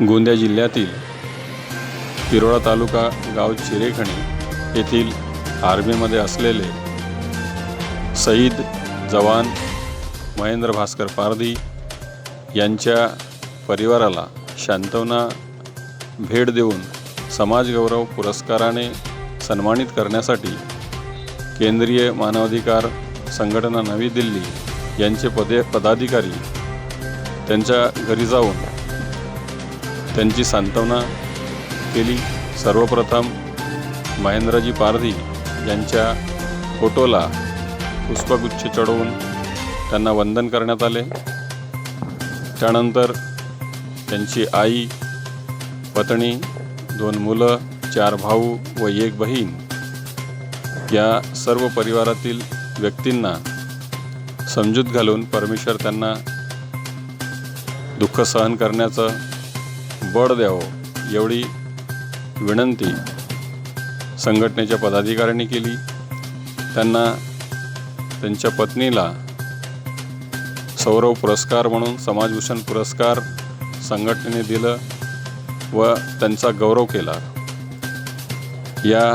गोंदिया जिल्ह्यातील तिरोडा तालुका गाव चिरेखणी येथील आर्मीमध्ये असलेले शहीद जवान महेंद्र भास्कर पारधी यांच्या परिवाराला सांत्वना भेट देऊन समाजगौरव पुरस्काराने सन्मानित करण्यासाठी केंद्रीय मानवाधिकार संघटना नवी दिल्ली यांचे पदाधिकारी त्यांच्या घरी जाऊन त्यांची सांत्वना केली। सर्वप्रथम महेंद्रजी पारधी यांच्या फोटोला पुष्पगुच्छ चढवून त्यांना वंदन करण्यात आले। त्यानंतर त्यांची आई, पत्नी, 2 मुलं, 4 भाऊ व 1 बहीण या सर्व परिवारातील व्यक्तींना समजूत घालून परमेश्वर त्यांना दुःख सहन करण्याचं बळ द्यावं एवढी विनंती संघटनेच्या पदाधिकाऱ्यांनी केली। त्यांना त्यांच्या पत्नीला सौरव पुरस्कार म्हणून समाजभूषण पुरस्कार संघटनेने दिलं व त्यांचा गौरव केला। या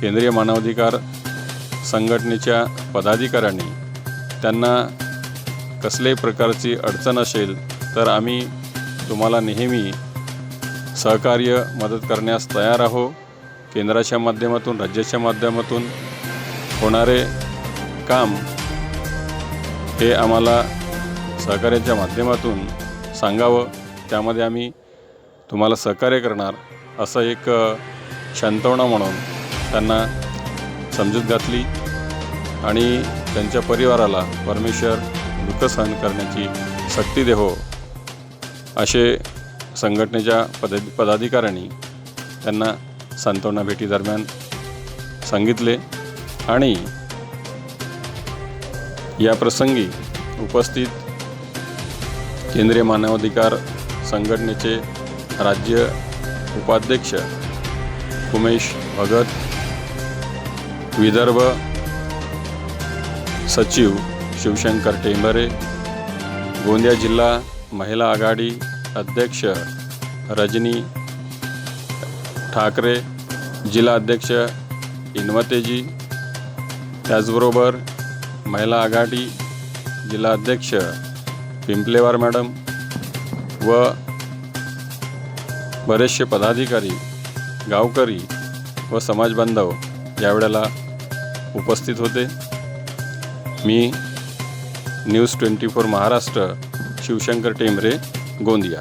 केंद्रीय मानवाधिकार संघटनेच्या पदाधिकाऱ्यांनी त्यांना कसल्याही प्रकारची अडचण असेल तर आम्ही तुम्हाला नेहमी सहकार्य मदत करण्यास तयार आहो। केंद्राच्या माध्यमातून, राज्याच्या माध्यमातून होणारे काम हे आम्हाला सहकार्याच्या माध्यमातून सांगावं, त्यामध्ये आम्ही तुम्हाला सहकार्य करणार असं एक सांत्वना म्हणून त्यांना समजूत घातली आणि त्यांच्या परिवाराला परमेश्वर दुःख सहन करण्याची शक्ती देवो असे संघटनेच्या पदाधिकाऱ्यांनी त्यांना सांत्वना भेटी दरम्यान सांगितले। आणि या प्रसंगी उपस्थित केंद्रीय मानवाधिकार संघटनेचे राज्य उपाध्यक्ष उमेश भगत, विदर्भ सचिव शिवशंकर टेंबरे, गोंदिया जिल्हा महिला आघाडी अध्यक्ष रजनी ठाकरे, जिल्हा अध्यक्ष इनवतेजी, त्याचबरोबर महिला आघाडी जिल्हा अध्यक्ष पिंपलेवार मॅडम व बरेचसे पदाधिकारी, गावकरी व समाजबांधव यावेळेला उपस्थित होते। मी न्यूज 24 महाराष्ट्र शिवशंकर टेंबरे, गोंदिया।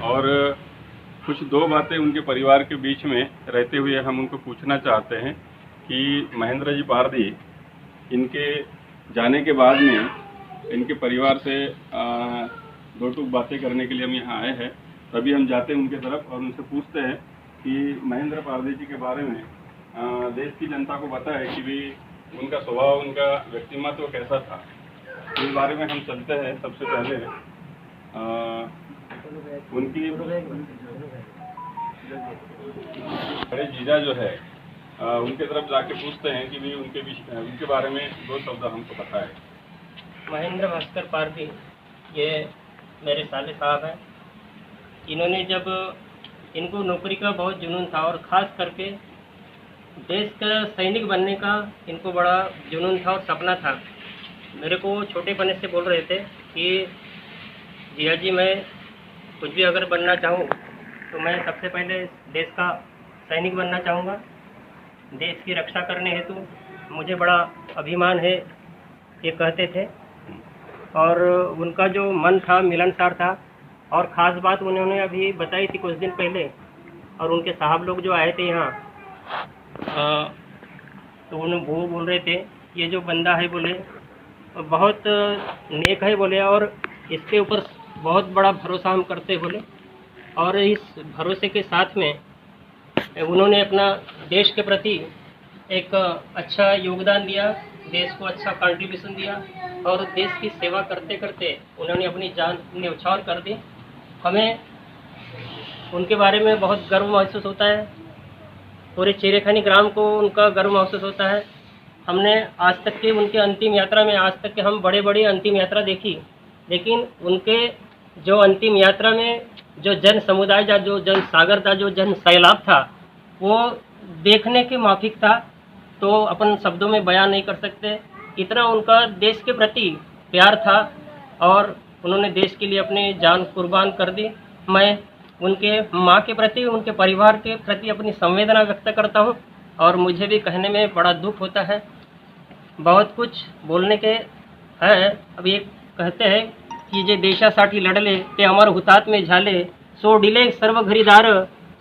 और कुछ 2 बातें उनके परिवार के बीच में रहते हुए हम उनको पूछना चाहते हैं कि महेंद्र जी पारधी, इनके जाने के बाद में इनके परिवार से 2 टूक बातें करने के लिए हम यहाँ आए हैं। तभी हम जाते हैं उनके तरफ और उनसे पूछते हैं कि महेंद्र पारधी जी के बारे में देश की जनता को बताएं कि भी उनका स्वभाव, उनका व्यक्तिमत्व कैसा था। इस बारे में हम चलते हैं। सबसे पहले उनकी बड़े जीजा जो है उनके तरफ जाके पूछते हैं कि भी उनके बारे में 2 शब्द हमको बताएं। महेंद्र भास्कर पारधी ये मेरे साले साहब हैं। इन्होंने जब इनको नौकरी का बहुत जुनून था और ख़ास करके देश का सैनिक बनने का इनको बड़ा जुनून था और सपना था। मेरे को छोटेपने से बोल रहे थे कि जिया जी, मैं कुछ भी अगर बनना चाहूँ तो मैं सबसे पहले देश का सैनिक बनना चाहूँगा। देश की रक्षा करने हेतु मुझे बड़ा अभिमान है, ये कहते थे। और उनका जो मन था मिलनसार था। और ख़ास बात उन्होंने अभी बताई थी कुछ दिन पहले, और उनके साहब लोग जो आए थे यहाँ, तो वो बोल रहे थे ये जो बंदा है बोले बहुत नेक है बोले, और इसके ऊपर बहुत बड़ा भरोसा हम करते बोले। और इस भरोसे के साथ में उन्होंने अपना देश के प्रति एक अच्छा योगदान दिया, देश को अच्छा कंट्रीब्यूशन दिया और देश की सेवा करते करते उन्होंने अपनी जान न्यौछावर कर दी। हमें उनके बारे में बहुत गर्व महसूस होता है पूरे चिरेखानी ग्राम को उनका गर्व महसूस होता है। हमने आज तक की उनकी अंतिम यात्रा में, आज तक के हम बड़े बड़ी अंतिम यात्रा देखी, लेकिन उनके जो अंतिम यात्रा में जो जन समुदाय था, जो जन सागर था, जो जन सैलाब था, वो देखने के माफिक था। तो अपन शब्दों में बयान नहीं कर सकते, इतना उनका देश के प्रति प्यार था और उन्होंने देश के लिए अपनी जान कुर्बान कर दी। मैं उनके माँ के प्रति, उनके परिवार के प्रति अपनी संवेदना व्यक्त करता हूँ और मुझे भी कहने में बड़ा दुख होता है। बहुत कुछ बोलने के है। अब ये कहते हैं की जे देशासाठी लढले ते अमर हुतात्मे झाले, सोडिले सर्व घरीदार,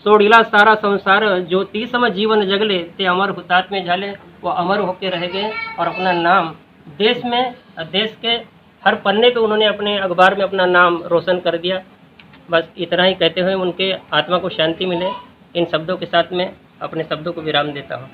सोडिला सारा संसार, ज्योतिसम जीवन जगले ते अमर हुतात्मे झाले। वो अमर होके रह गए और अपना नाम देश में, देश के हर पन्ने पे उन्होंने अपने अखबार में अपना नाम रोशन कर दिया। बस इतना ही कहते हुए उनके आत्मा को शांति मिले, इन शब्दों के साथ मैं अपने शब्दों को विराम देता हूँ।